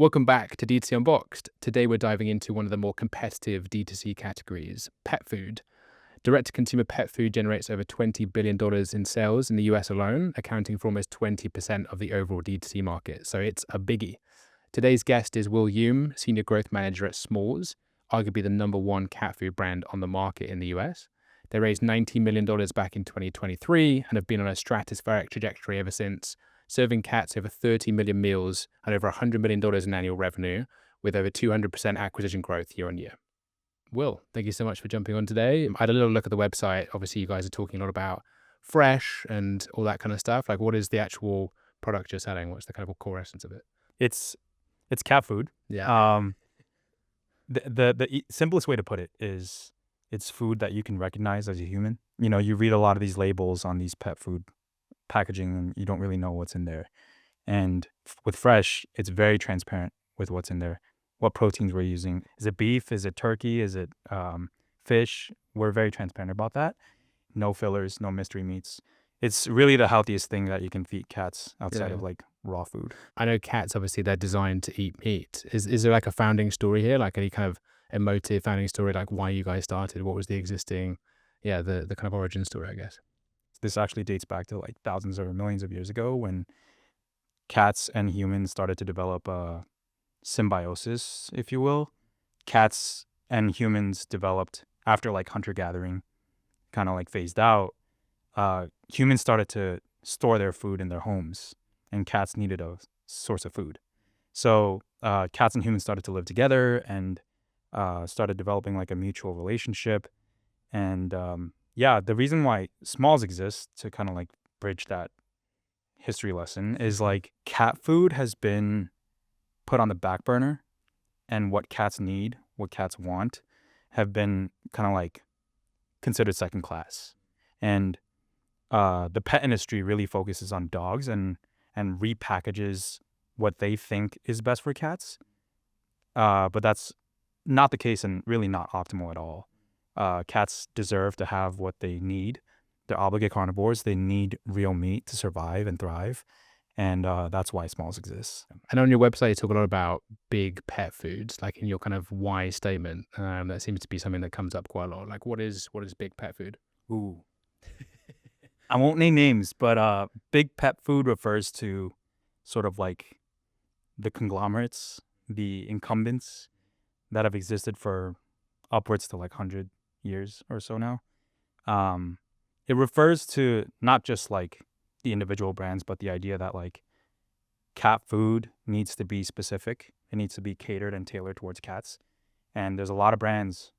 Welcome back to D2C Unboxed. Today we're diving into one of the more competitive D2C categories, pet food. Direct-to-consumer pet food generates over $20 billion in sales in the US alone, accounting for almost 20% of the overall D2C market. So it's a biggie. Today's guest is Youm, Senior Growth Manager at S'mores, arguably the #1 cat food brand on the market in the US. They raised $90 million back in 2023 and have been on a stratospheric trajectory ever since, serving cats over 30 million meals and over $100 million in annual revenue, with over 200% acquisition growth year on year. Will, thank you so much for jumping on today. I had a little look at the website. Obviously, you guys are talking a lot about fresh and all that kind of stuff. Like, what is the actual product you're selling? What's the kind of core essence of it? It's cat food. Yeah. The simplest way to put it is it's food that you can recognize as a human. You know, you read a lot of these labels on these pet food packaging and you don't really know what's in there. And with fresh, it's very transparent with what's in there, what proteins we're using. Is it beef? Is it turkey? Is it fish? We're very transparent about that. No fillers, no mystery meats. It's really the healthiest thing that you can feed cats outside of like raw food. I know cats, obviously, they're designed to eat meat. Is there like a founding story here, like any kind of emotive founding story, like why you guys started? What was the existing, the kind of origin story, I guess? This actually dates back to like thousands or millions of years ago when cats and humans started to develop a symbiosis, if you will. Cats and humans developed after like hunter-gathering kind of like phased out. Humans started to store their food in their homes, and cats needed a source of food. So cats and humans started to live together and started developing like a mutual relationship. And the reason why Smalls exists to kind of like bridge that history lesson is like cat food has been put on the back burner, and what cats need, what cats want, have been kind of like considered second class. And the pet industry really focuses on dogs and repackages what they think is best for cats. But that's not the case and really not optimal at all. Cats deserve to have what they need. They're obligate carnivores. They need real meat to survive and thrive. And that's why Smalls exists. And on your website, you talk a lot about big pet foods, like in your kind of why statement. That seems to be something that comes up quite a lot. Like, what is big pet food? Ooh. I won't name names, but big pet food refers to sort of like the conglomerates, the incumbents that have existed for upwards to like 100 years or so now. It refers to not just like the individual brands, but the idea that like cat food needs to be specific. It needs to be catered and tailored towards cats. And there's a lot of brands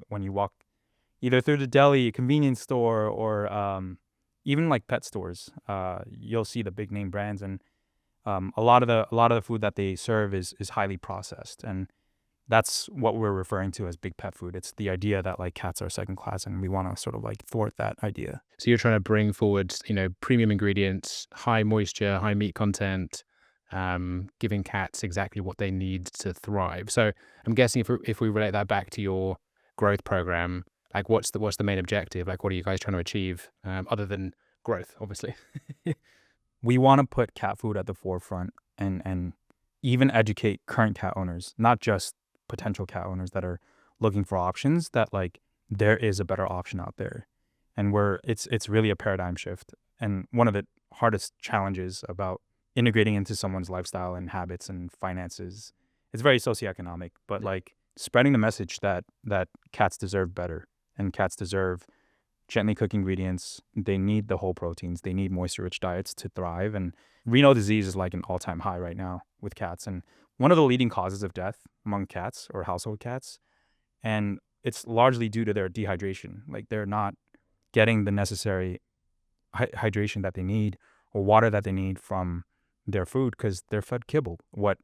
when you walk either through the deli, convenience store, or even like pet stores. You'll see the big name brands, and a lot of the food that they serve is highly processed, and that's what we're referring to as big pet food. It's the idea that like cats are second class, and we want to sort of like thwart that idea. So you're trying to bring forward, premium ingredients, high moisture, high meat content, giving cats exactly what they need to thrive. So I'm guessing if we relate that back to your growth program, like what's the main objective? Like, what are you guys trying to achieve other than growth, obviously? We want to put cat food at the forefront and even educate current cat owners, not just potential cat owners that are looking for options, that like there is a better option out there. And it's really a paradigm shift. And one of the hardest challenges about integrating into someone's lifestyle and habits and finances, it's very socioeconomic, but like spreading the message that cats deserve better, and cats deserve gently cooked ingredients. They need the whole proteins. They need moisture-rich diets to thrive. And renal disease is like an all-time high right now with cats, and one of the leading causes of death among cats or household cats. And it's largely due to their dehydration. Like they're not getting the necessary hydration that they need or water that they need from their food because they're fed kibble. What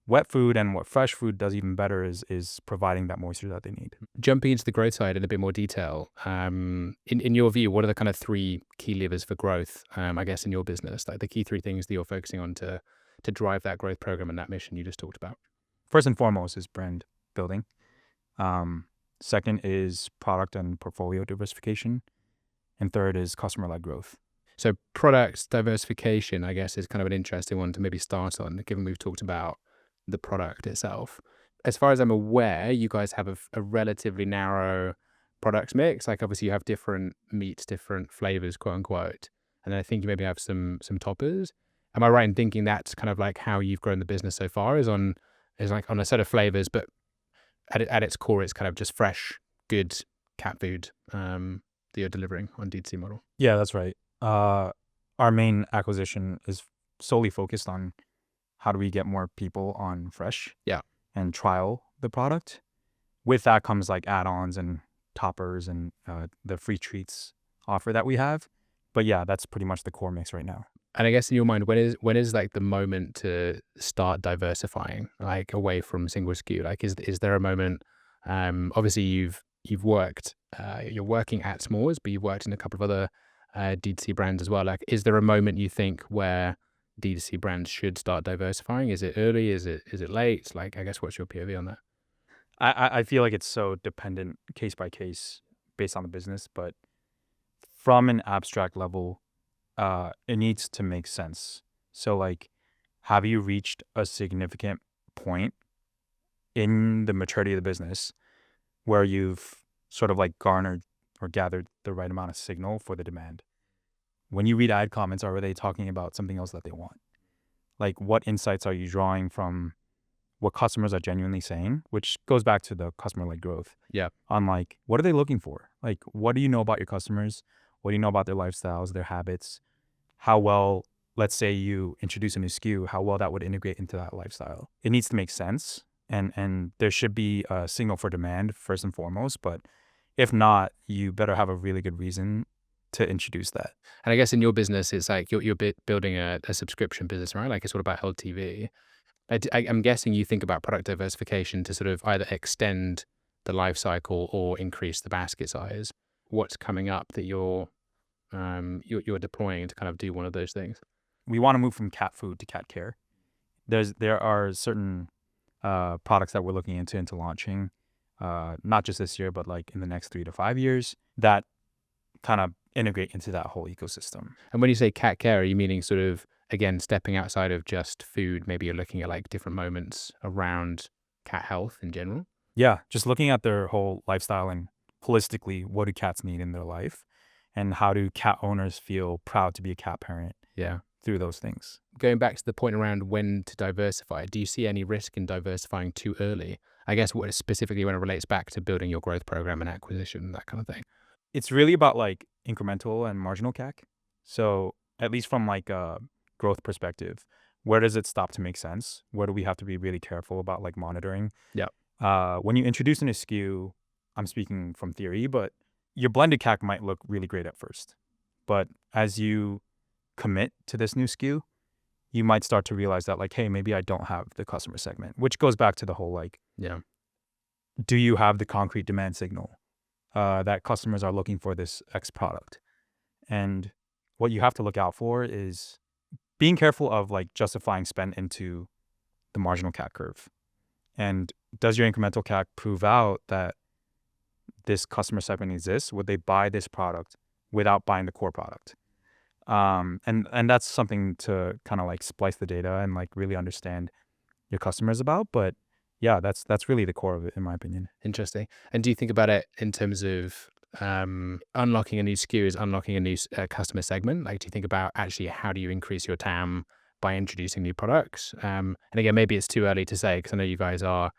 wet food and what fresh food does even better is providing that moisture that they need. Jumping into the growth side in a bit more detail, in your view, what are the kind of 3 key levers for growth, I guess, in your business? Like the key 3 things that you're focusing on to drive that growth program and that mission you just talked about? First and foremost is brand building. Second is product and portfolio diversification. And third is customer-led growth. So products diversification, I guess, is kind of an interesting one to maybe start on, given we've talked about the product itself. As far as I'm aware, you guys have a relatively narrow product mix. Like obviously you have different meats, different flavors, quote unquote. And then I think you maybe have some toppers. Am I right in thinking that's kind of like how you've grown the business so far is like on a set of flavors, but at its core, it's kind of just fresh, good cat food that you're delivering on D2C model? Yeah, that's right. Our main acquisition is solely focused on how do we get more people on fresh, Yeah, and trial the product. With that comes like add-ons and toppers and the free treats offer that we have. But yeah, that's pretty much the core mix right now. and I guess in your mind, when is like the moment to start diversifying, like away from single SKU? Like, is there a moment? Obviously, you've worked, you're working at S'mores, but you've worked in a couple of other D2C brands as well. Like, is there a moment you think where D2C brands should start diversifying? Is it early? Is it late? Like, I guess what's your POV on that? I feel like it's so dependent case by case based on the business, but from an abstract level, it needs to make sense. So like, have you reached a significant point in the maturity of the business where you've sort of like garnered or gathered the right amount of signal for the demand? When you read ad comments, are they talking about something else that they want? Like, what insights are you drawing from what customers are genuinely saying, which goes back to the customer-led growth. Yeah. On like, what are they looking for? Like, what do you know about your customers? What do you know about their lifestyles, their habits? How well, let's say you introduce a new SKU, how well that would integrate into that lifestyle. It needs to make sense, and there should be a signal for demand first and foremost. But if not, you better have a really good reason to introduce that. And I guess in your business, it's like you're building a subscription business, right? Like it's all about LTV. I'm guessing you think about product diversification to sort of either extend the life cycle or increase the basket size. What's coming up that you're deploying to kind of do one of those things? We want to move from cat food to cat care. There are certain products that we're looking into launching, not just this year, but like in the next 3 to 5 years, that kind of integrate into that whole ecosystem. And when you say cat care, are you meaning sort of, again, stepping outside of just food? Maybe you're looking at like different moments around cat health in general? Yeah, just looking at their whole lifestyle and holistically, what do cats need in their life? And how do cat owners feel proud to be a cat parent? Yeah. Through those things. Going back to the point around when to diversify, do you see any risk in diversifying too early? I guess what specifically when it relates back to building your growth program and acquisition, that kind of thing. It's really about like incremental and marginal CAC. So at least from like a growth perspective, where does it stop to make sense? Where do we have to be really careful about like monitoring? Yeah. When you introduce an SKU, I'm speaking from theory, but your blended CAC might look really great at first. But as you commit to this new SKU, you might start to realize that like, hey, maybe I don't have the customer segment, which goes back to the whole like, yeah, do you have the concrete demand signal that customers are looking for this X product? And what you have to look out for is being careful of like justifying spend into the marginal CAC curve. And does your incremental CAC prove out that this customer segment exists? Would they buy this product without buying the core product? And that's something to kind of like splice the data and like really understand your customers about. But yeah, that's really the core of it, in my opinion. Interesting. And do you think about it in terms of unlocking a new SKU is unlocking a new customer segment? Like, do you think about actually how do you increase your TAM by introducing new products? And again, maybe it's too early to say because I know you guys are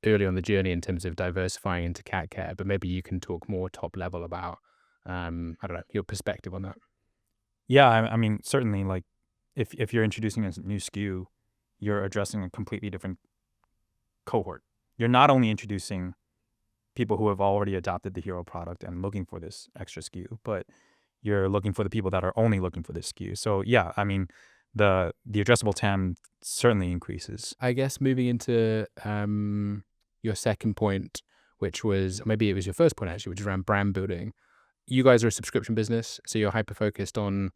early on the journey in terms of diversifying into cat care, but maybe you can talk more top level about, I don't know, your perspective on that. Yeah, I mean, certainly, like, if you're introducing a new SKU, you're addressing a completely different cohort. You're not only introducing people who have already adopted the hero product and looking for this extra SKU, but you're looking for the people that are only looking for this SKU. So yeah, I mean, the addressable TAM certainly increases. I guess moving into your second point, which was, maybe it was your first point actually, which is around brand building. You guys are a subscription business, so you're hyper-focused on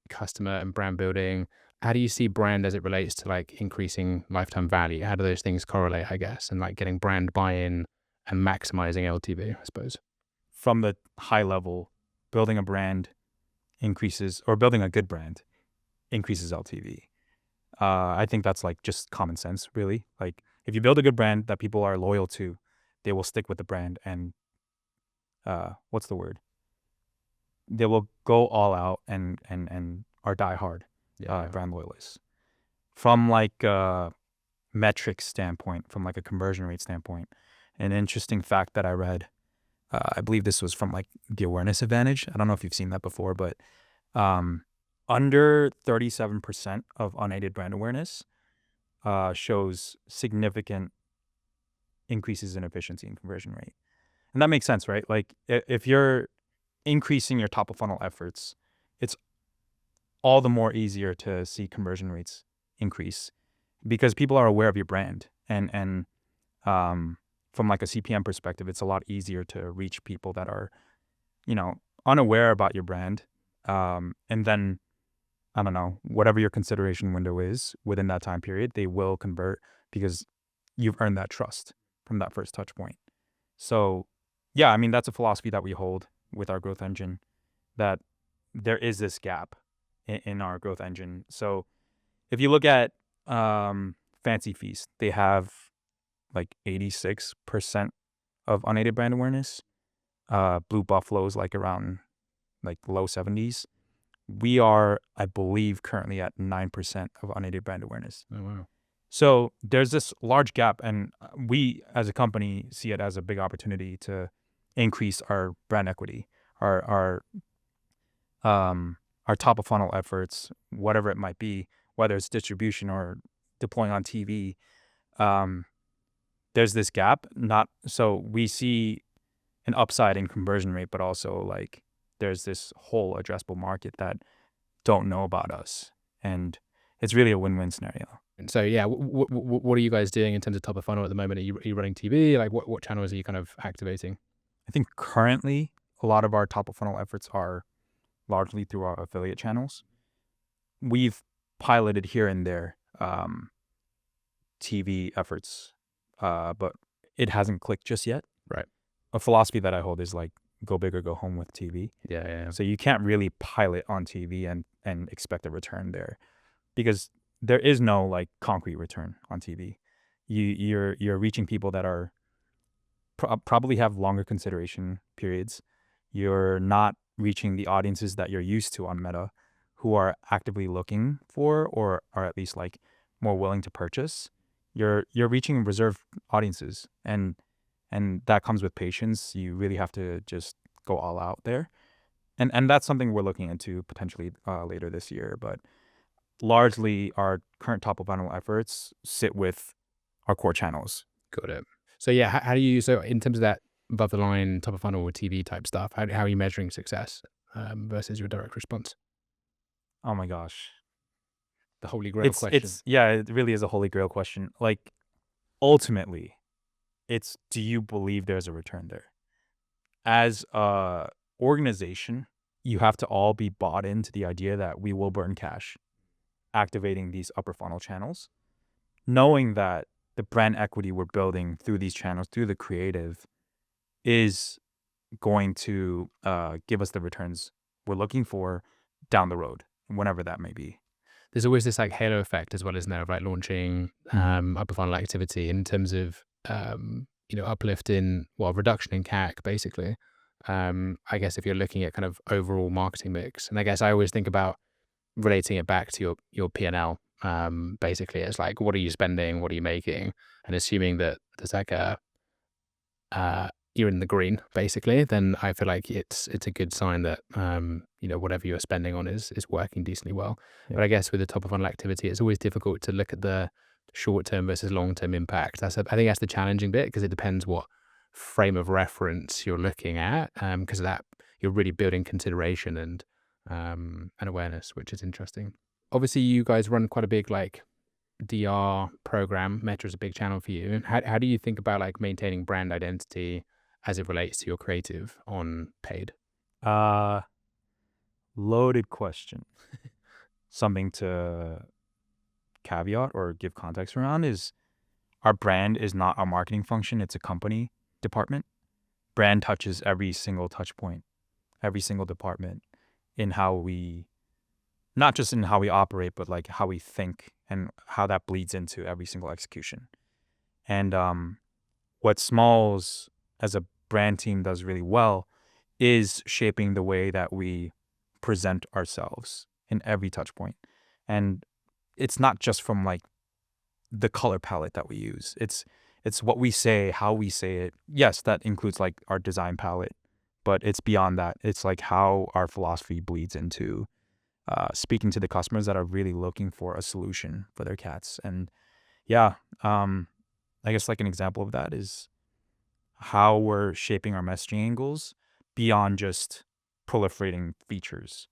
customer and brand building. How do you see brand as it relates to like increasing lifetime value? How do those things correlate, I guess, and like getting brand buy-in and maximizing LTV, I suppose? From the high level, building a brand increases, or building a good brand increases LTV. I think that's like just common sense, really. Like if you build a good brand that people are loyal to, they will stick with the brand and what's the word? They will go all out and are die hard brand loyalists. From like a metric standpoint, from like a conversion rate standpoint, an interesting fact that I read, I believe this was from like the Awareness Advantage. I don't know if you've seen that before, but under 37% of unaided brand awareness shows significant increases in efficiency and conversion rate. And that makes sense, right? Like if you're increasing your top of funnel efforts, it's all the more easier to see conversion rates increase because people are aware of your brand. And from like a CPM perspective, it's a lot easier to reach people that are, unaware about your brand. And then, I don't know, whatever your consideration window is within that time period, they will convert because you've earned that trust from that first touch point. So yeah, I mean, that's a philosophy that we hold with our growth engine, that there is this gap in our growth engine. So if you look at Fancy Feast, they have like 86% of unaided brand awareness. Blue Buffalo is like around like low 70s. We are, I believe, currently at 9% of unaided brand awareness. Oh, wow. So there's this large gap, and we as a company see it as a big opportunity to increase our brand equity, our top of funnel efforts, whatever it might be, whether it's distribution or deploying on TV. There's this gap. So we see an upside in conversion rate, but also like there's this whole addressable market that don't know about us, and it's really a win-win scenario. And so, yeah, what are you guys doing in terms of top of funnel at the moment? Are you running TV? Like, what channels are you kind of activating? I think currently a lot of our top of funnel efforts are largely through our affiliate channels. We've piloted here and there TV efforts, but it hasn't clicked just yet. Right. A philosophy that I hold is like go big or go home with TV. Yeah. So you can't really pilot on TV and expect a return there, because there is no like concrete return on TV. You're reaching people that are probably have longer consideration periods. You're not reaching the audiences that you're used to on Meta, who are actively looking for or are at least like more willing to purchase. You're reaching reserved audiences, and that comes with patience. You really have to just go all out there, and that's something we're looking into potentially later this year. But largely, our current top of funnel efforts sit with our core channels. Got it. So yeah, how do you, so in terms of that above the line top of funnel or TV type stuff, how are you measuring success versus your direct response? Oh my gosh. The holy grail question. It really is a holy grail question. Like ultimately, it's, do you believe there's a return there? As a organization, you have to all be bought into the idea that we will burn cash activating these upper funnel channels, knowing that the brand equity we're building through these channels, through the creative, is going to give us the returns we're looking for down the road, whenever that may be. There's always this like halo effect as well, isn't there, of like launching upper funnel activity in terms of uplift in, well, reduction in CAC basically. I guess if you're looking at kind of overall marketing mix, and I guess I always think about relating it back to your P&L. Basically, it's like, what are you spending? What are you making? And assuming that there's like you're in the green, basically, then I feel like it's a good sign that whatever you're spending on is working decently well. Yeah. But I guess with the top of funnel activity, it's always difficult to look at the short term versus long term impact. I think that's the challenging bit, because it depends what frame of reference you're looking at. Because of that, you're really building consideration and awareness, which is interesting. Obviously, you guys run quite a big like DR program. Meta is a big channel for you. How do you think about like maintaining brand identity as it relates to your creative on paid? Loaded question. Something to caveat or give context around is our brand is not a marketing function. It's a company department. Brand touches every single touch point, every single department in how we not just in how we operate, but like how we think and how that bleeds into every single execution. And what Smalls as a brand team does really well is shaping the way that we present ourselves in every touch point. And it's not just from like the color palette that we use. It's what we say, how we say it. Yes, that includes like our design palette, but it's beyond that. It's like how our philosophy bleeds into speaking to the customers that are really looking for a solution for their cats. And yeah, I guess like an example of that is how we're shaping our messaging angles beyond just proliferating features,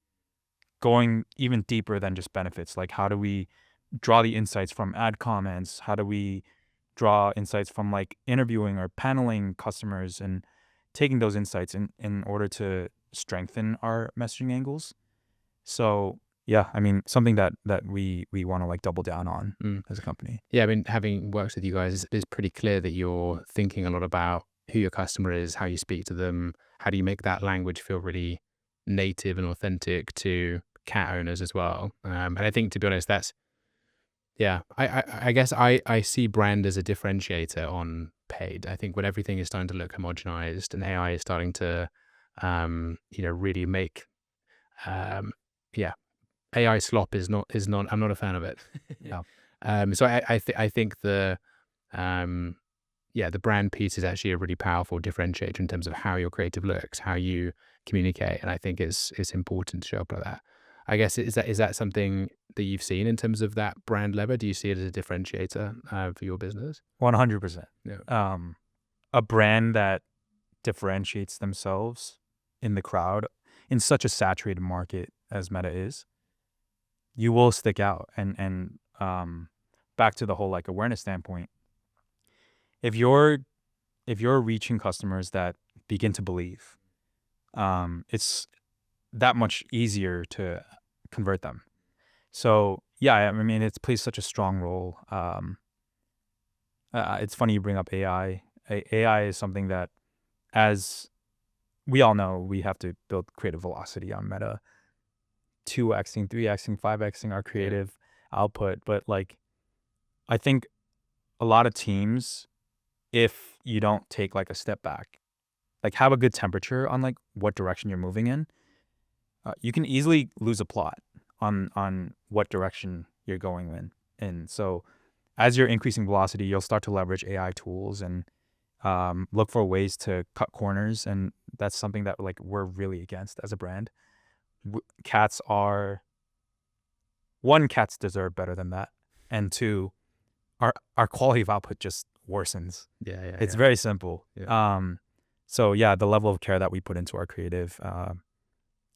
going even deeper than just benefits. Like how do we draw the insights from ad comments? How do we draw insights from like interviewing or paneling customers and taking those insights in order to strengthen our messaging angles? So yeah, I mean, something that we want to like double down on as a company. Yeah, I mean, having worked with you guys, it's pretty clear that you're thinking a lot about who your customer is, how you speak to them, how do you make that language feel really native and authentic to cat owners as well. And I think, to be honest, that's, yeah, I guess I see brand as a differentiator on paid. I think when everything is starting to look homogenized and AI is starting to, really make, um, yeah, AI slop is not, I'm not a fan of it. Yeah. So I think the brand piece is actually a really powerful differentiator in terms of how your creative looks, how you communicate, and I think it's important to show up like that. I guess is that something that you've seen in terms of that brand lever? Do you see it as a differentiator for your business? 100%. Yeah. A brand that differentiates themselves in the crowd in such a saturated market as Meta is, you will stick out. And back to the whole like awareness standpoint, if you're reaching customers that begin to believe, it's that much easier to convert them. So yeah, I mean, it plays such a strong role. It's funny you bring up AI. AI is something that, as we all know, we have to build creative velocity on Meta, 2xing, 3xing, 5xing our creative output. But like, I think a lot of teams, if you don't take like a step back, like have a good temperature on like what direction you're moving in, you can easily lose a plot on what direction you're going in. And so as you're increasing velocity, you'll start to leverage AI tools and look for ways to cut corners. And that's something that like we're really against as a brand. Cats are, one, cats deserve better than that. And two, our quality of output just worsens. Yeah. It's very simple. Yeah. So yeah, the level of care that we put into our creative,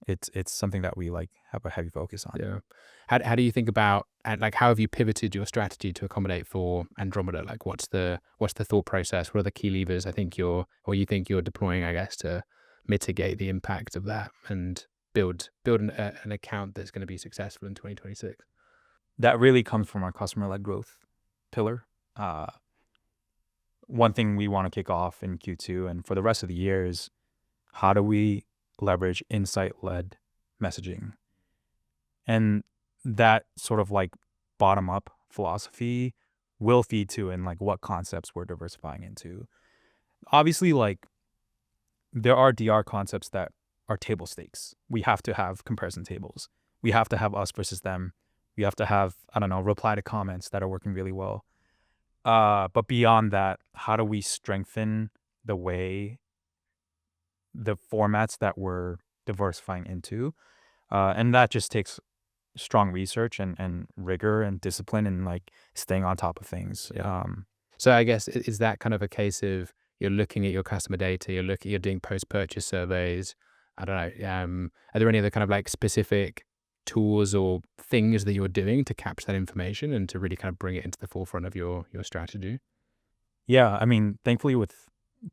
it's something that we like have a heavy focus on. Yeah. How do you think about, and like, how have you pivoted your strategy to accommodate for Andromeda? Like, what's the thought process? What are the key levers you think you're deploying, I guess, to mitigate the impact of that and build an account that's going to be successful in 2026? That really comes from our customer-led growth pillar. One thing we want to kick off in Q2 and for the rest of the year is how do we leverage insight-led messaging? And that sort of like bottom-up philosophy will feed to in like what concepts we're diversifying into. Obviously, like there are DR concepts that are table stakes. We have to have comparison tables. We have to have us versus them. We have to have, I don't know, reply to comments that are working really well. But beyond that, how do we strengthen the way, the formats that we're diversifying into? And that just takes strong research and rigor and discipline and like staying on top of things. Yeah. So I guess, is that kind of a case of you're looking at your customer data, you're doing post-purchase surveys? I don't know. Are there any other kind of like specific tools or things that you're doing to capture that information and to really kind of bring it into the forefront of your strategy? Yeah, I mean, thankfully with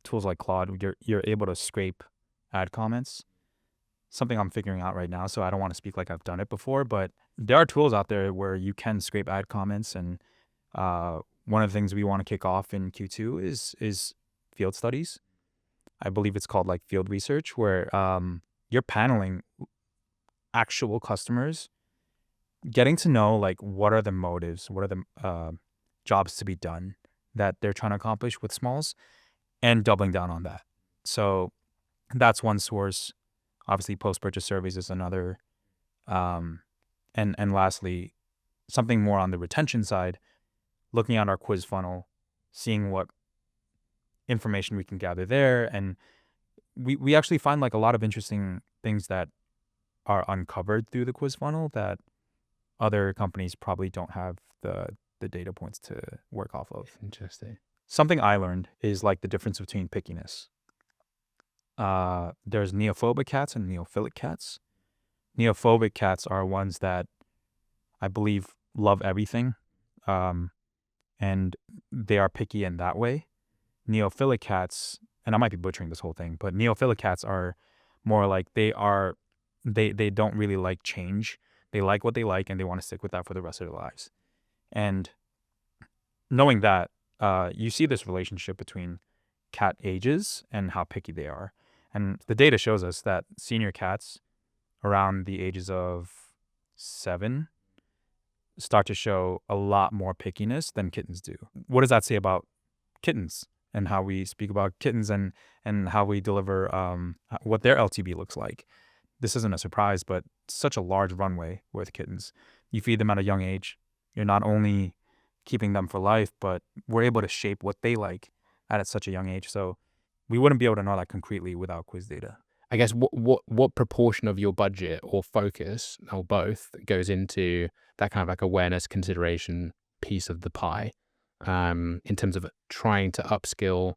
tools like Claude, you're able to scrape ad comments. Something I'm figuring out right now, so I don't want to speak like I've done it before, but there are tools out there where you can scrape ad comments. And one of the things we want to kick off in Q2 is field studies. I believe it's called like field research, where you're paneling actual customers getting to know like what are the motives, what are the jobs to be done that they're trying to accomplish with smalls, and doubling down on that. So that's one source. Obviously, post-purchase surveys is another. And lastly, something more on the retention side, looking at our quiz funnel, seeing what information we can gather there. And we actually find like a lot of interesting things that are uncovered through the quiz funnel that other companies probably don't have the data points to work off of. Interesting. Something I learned is like the difference between pickiness. There's neophobic cats and neophilic cats. Neophobic cats are ones that I believe love everything, and they are picky in that way. Neophilic cats, and I might be butchering this whole thing, but neophilic cats are more like they don't really like change. They like what they like and they want to stick with that for the rest of their lives. And knowing that, you see this relationship between cat ages and how picky they are. And the data shows us that senior cats around the ages of 7 start to show a lot more pickiness than kittens do. What does that say about kittens and how we speak about kittens and how we deliver what their LTV looks like? This isn't a surprise, but such a large runway with kittens. You feed them at a young age. You're not only keeping them for life, but we're able to shape what they like at such a young age. So we wouldn't be able to know that concretely without quiz data. I guess what proportion of your budget or focus or both goes into that kind of like awareness consideration piece of the pie, in terms of trying to upskill,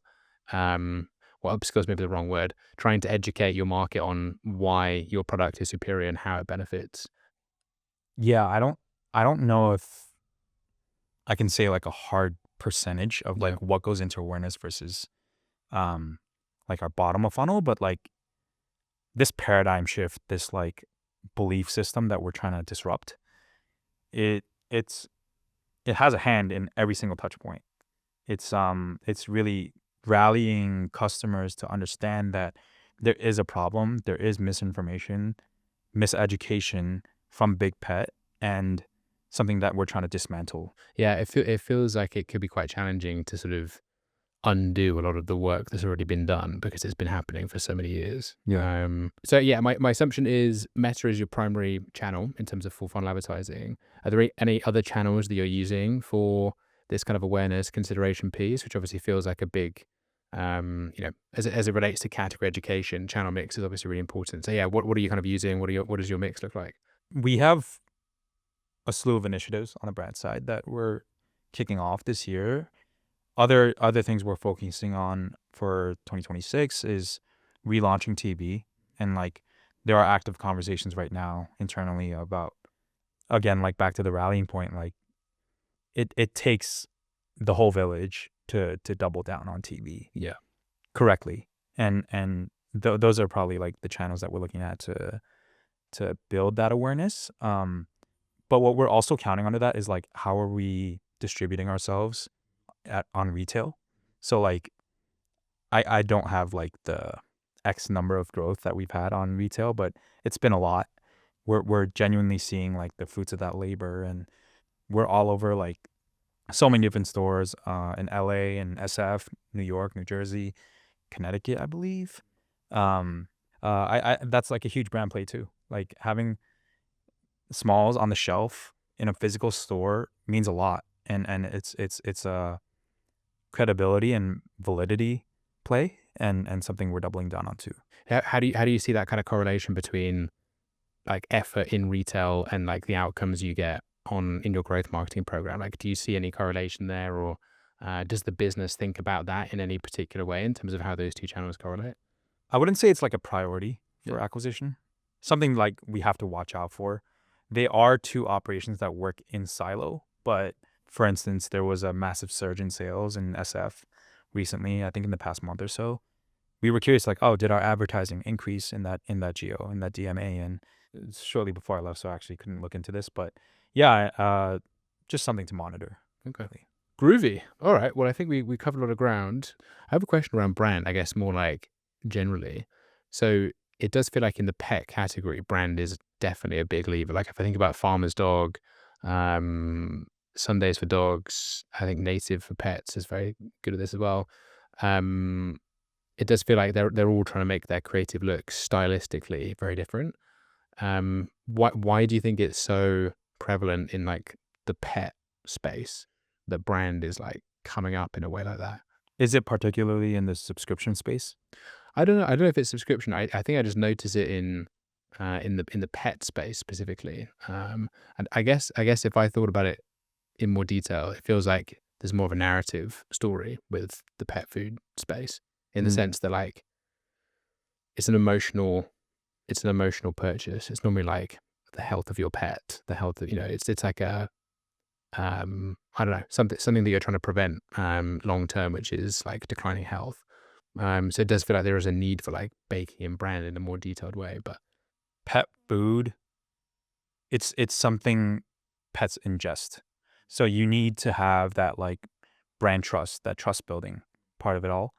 well, upskill is maybe the wrong word, trying to educate your market on why your product is superior and how it benefits. Yeah, I don't know if I can say like a hard percentage of like Yeah. what goes into awareness versus like our bottom of funnel, but like this paradigm shift, this like belief system that we're trying to disrupt, it has a hand in every single touch point. It's really rallying customers to understand that there is a problem, there is misinformation, miseducation from big pet, and something that we're trying to dismantle. Yeah, it feels like it could be quite challenging to sort of undo a lot of the work that's already been done because it's been happening for so many years. Yeah. So yeah, my assumption is Meta is your primary channel in terms of full funnel advertising. Are there any other channels that you're using for this kind of awareness consideration piece, which obviously feels like a big, as it relates to category education, channel mix is obviously really important. So yeah, what are you kind of using? What does your mix look like? We have a slew of initiatives on the brand side that we're kicking off this year. Other things we're focusing on for 2026 is relaunching TV, and like there are active conversations right now internally about, again, like back to the rallying point, like it takes the whole village to double down on TV Yeah. correctly, and those are probably like the channels that we're looking at to build that awareness. But what we're also counting under that is like how are we distributing ourselves on retail. So like I don't have like the X number of growth that we've had on retail, but it's been a lot. We're genuinely seeing like the fruits of that labor, and we're all over like so many different stores in LA and SF, New York, New Jersey, Connecticut, I believe. I that's like a huge brand play too. Like having smalls on the shelf in a physical store means a lot, and it's a credibility and validity play, and something we're doubling down on too. How do you see that kind of correlation between like effort in retail and like the outcomes you get in your growth marketing program? Like, do you see any correlation there, or does the business think about that in any particular way in terms of how those two channels correlate? I wouldn't say it's like a priority for Yeah. acquisition. Something like we have to watch out for. They are two operations that work in silo, but for instance, there was a massive surge in sales in SF recently, I think in the past month or so. We were curious, like, oh, did our advertising increase in that geo, in that DMA? And shortly before I left, so I actually couldn't look into this, but yeah, just something to monitor. Okay. Really. Groovy. All right. Well, I think we covered a lot of ground. I have a question around brand, I guess more like generally. So it does feel like in the pet category, brand is definitely a big lever. Like if I think about Farmer's Dog, Sundays for Dogs, I think Native for Pets is very good at this as well. It does feel like they're all trying to make their creative looks stylistically very different. Why do you think it's so prevalent in like the pet space that brand is like coming up in a way like that? Is it particularly in the subscription space? I don't know. I don't know if it's subscription. I think I just notice it in the pet space specifically. And I guess if I thought about it in more detail, it feels like there's more of a narrative story with the pet food space in the sense that like it's an emotional purchase. It's normally like the health of your pet, the health of, it's like a I don't know, something that you're trying to prevent long term, which is like declining health. So it does feel like there is a need for like baking and brand in a more detailed way. But Pet food, it's something pets ingest. So you need to have that like brand trust, that trust building part of it all.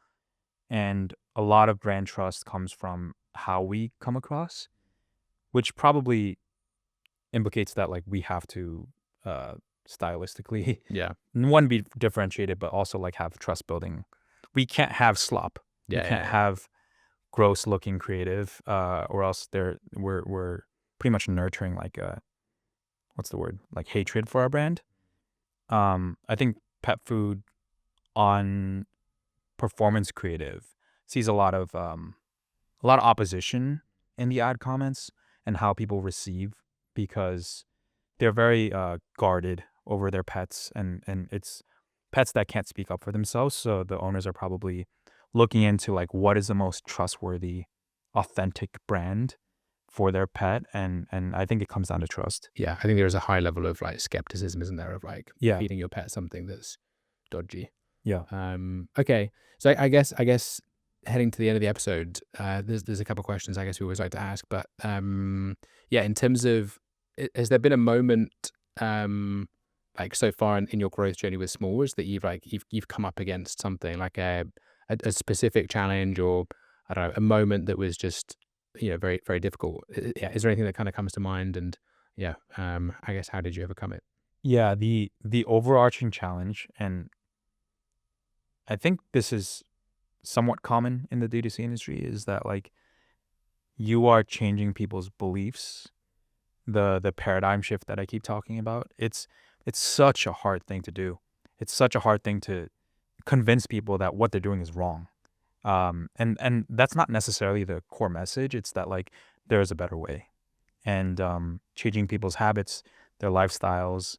And a lot of brand trust comes from how we come across, which probably implicates that like we have to stylistically yeah, one, be differentiated, but also like have trust building. We can't have slop. We can't have gross looking creative, or else we're pretty much nurturing like what's the word, like hatred for our brand. I think pet food on performance creative sees a lot of opposition in the ad comments and how people receive, because they're very guarded over their pets, and it's pets that can't speak up for themselves. So the owners are probably looking into like what is the most trustworthy, authentic brand for their pet, and I think it comes down to trust. yeah. I think there is a high level of like skepticism, isn't there, of like Yeah. feeding your pet something that's dodgy. Yeah. Okay. So I guess heading to the end of the episode, there's a couple of questions I guess we always like to ask, but yeah, in terms of, has there been a moment like so far in your growth journey with Smalls that you've come up against something like a specific challenge, or I don't know, a moment that was just very, very difficult? Yeah, is there anything that kind of comes to mind? And yeah, I guess how did you overcome it? Yeah, the overarching challenge, and I think this is somewhat common in the D2C industry, is that like you are changing people's beliefs, the paradigm shift that I keep talking about. It's such a hard thing to do. It's such a hard thing to convince people that what they're doing is wrong. And that's not necessarily the core message. It's that like there's a better way, and changing people's habits, their lifestyles.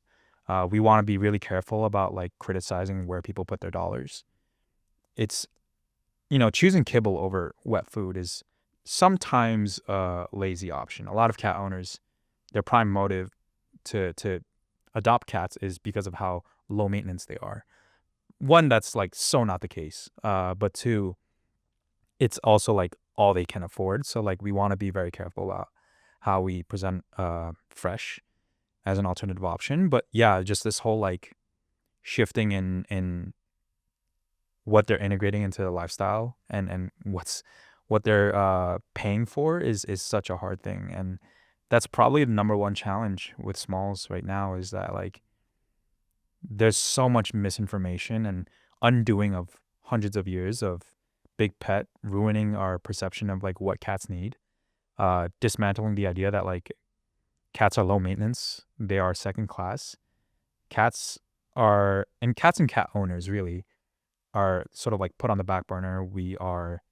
We want to be really careful about like criticizing where people put their dollars. It's, choosing kibble over wet food is sometimes a lazy option. A lot of cat owners, their prime motive to adopt cats is because of how low maintenance they are. One, that's like so not the case. But two, it's also like all they can afford. So like we want to be very careful about how we present fresh as an alternative option. But yeah, just this whole like shifting in what they're integrating into the lifestyle, and what they're paying for is such a hard thing. And that's probably the number one challenge with Smalls right now, is that like there's so much misinformation and undoing of hundreds of years of big pet, ruining our perception of like what cats need, dismantling the idea that like cats are low maintenance, they are second class. Cats and cat owners really are sort of like put on the back burner. We are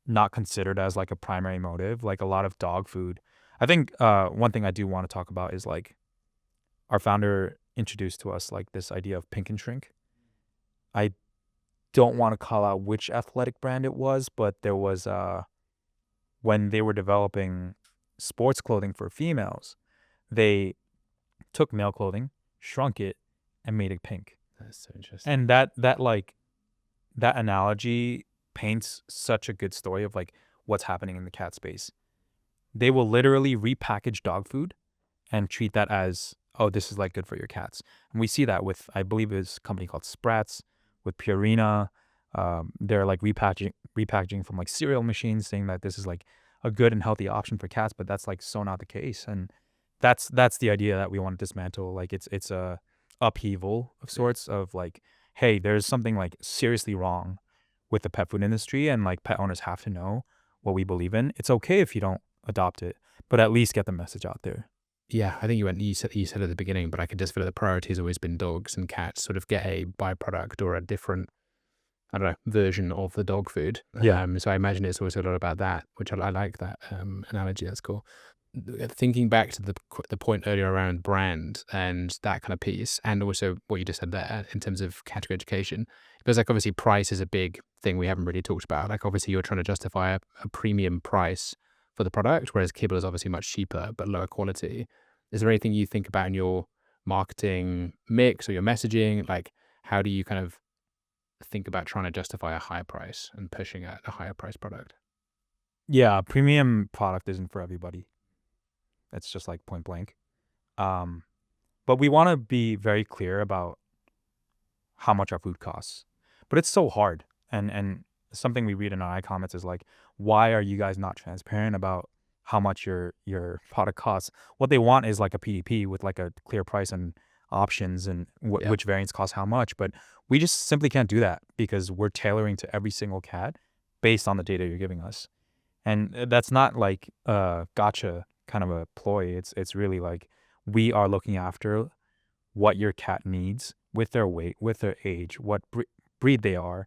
not considered as like a primary motive, like a lot of dog food. I think one thing I do want to talk about is like our founder introduced to us like this idea of pink and shrink. I don't want to call out which athletic brand it was, but there was when they were developing sports clothing for females, they took male clothing, shrunk it, and made it pink. That's so interesting. And that analogy paints such a good story of like what's happening in the cat space. They will literally repackage dog food and treat that as, oh, this is like good for your cats. And we see that with, I believe it's a company called Sprats, with Purina. They're like repackaging from like cereal machines, saying that this is like a good and healthy option for cats, but that's like so not the case. And that's the idea that we want to dismantle. Like it's a upheaval of sorts of like, hey, there's something like seriously wrong with the pet food industry, and like pet owners have to know what we believe in. It's okay if you don't adopt it, but at least get the message out there. Yeah, I think you said at the beginning, but I could just feel that the priority has always been dogs, and cats sort of get a byproduct or a different, I don't know, version of the dog food. Yeah. So I imagine it's also a lot about that, which I like that analogy. That's cool. Thinking back to the point earlier around brand and that kind of piece, and also what you just said there in terms of category education, because like obviously price is a big thing we haven't really talked about. Like obviously you're trying to justify a premium price for the product, whereas kibble is obviously much cheaper but lower quality. Is there anything you think about in your marketing mix or your messaging? Like how do you kind of think about trying to justify a higher price and pushing a higher price product? Yeah, premium product isn't for everybody. It's just like point blank. Um, but we want to be very clear about how much our food costs. But it's so hard. And something we read in our comments is like, why are you guys not transparent about how much your product costs? What they want is like a PDP with like a clear price and options and Yeah. which variants cost how much. But we just simply can't do that because we're tailoring to every single cat based on the data you're giving us. And that's not like a gotcha kind of a ploy. It's really like we are looking after what your cat needs with their weight, with their age, what breed they are,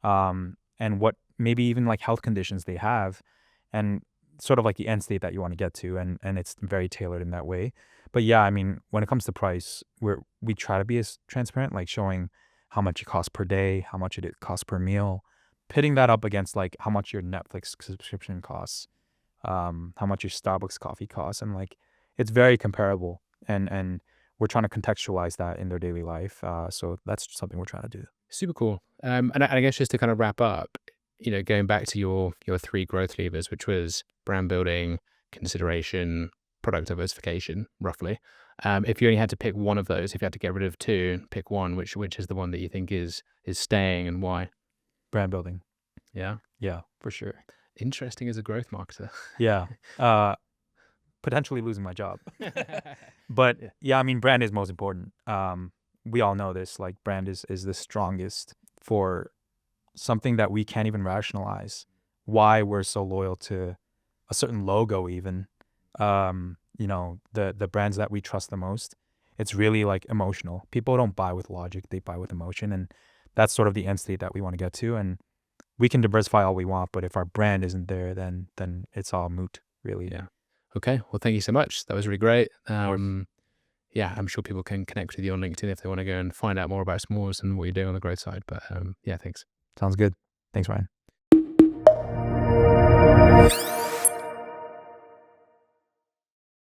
and what maybe even like health conditions they have, and sort of like the end state that you want to get to, and it's very tailored in that way. But yeah, I mean, when it comes to price, we try to be as transparent, like showing how much it costs per day, how much it costs per meal, pitting that up against like how much your Netflix subscription costs, how much your Starbucks coffee costs, and like it's very comparable, and we're trying to contextualize that in their daily life. So that's something we're trying to do. Super cool. And I guess just to kind of wrap up, going back to your three growth levers, which was brand building, consideration, product diversification, roughly. If you only had to pick one of those, if you had to get rid of two, pick one, which is the one that you think is staying and why? Brand building. Yeah. Yeah, for sure. Interesting as a growth marketer. Yeah. Potentially losing my job. But Yeah. yeah, I mean, brand is most important. We all know this, like brand is the strongest for something that we can't even rationalize why we're so loyal to a certain logo even. The brands that we trust the most, it's really like emotional. People don't buy with logic, they buy with emotion, and that's sort of the end state that we want to get to. And we can diversify all we want, but if our brand isn't there, then it's all moot, really. Yeah. Okay. Well, thank you so much. That was really great. course. Yeah, I'm sure people can connect with you on LinkedIn if they want to go and find out more about s'mores and what you're doing on the growth side. But yeah, thanks. Sounds good. Thanks, Ryan.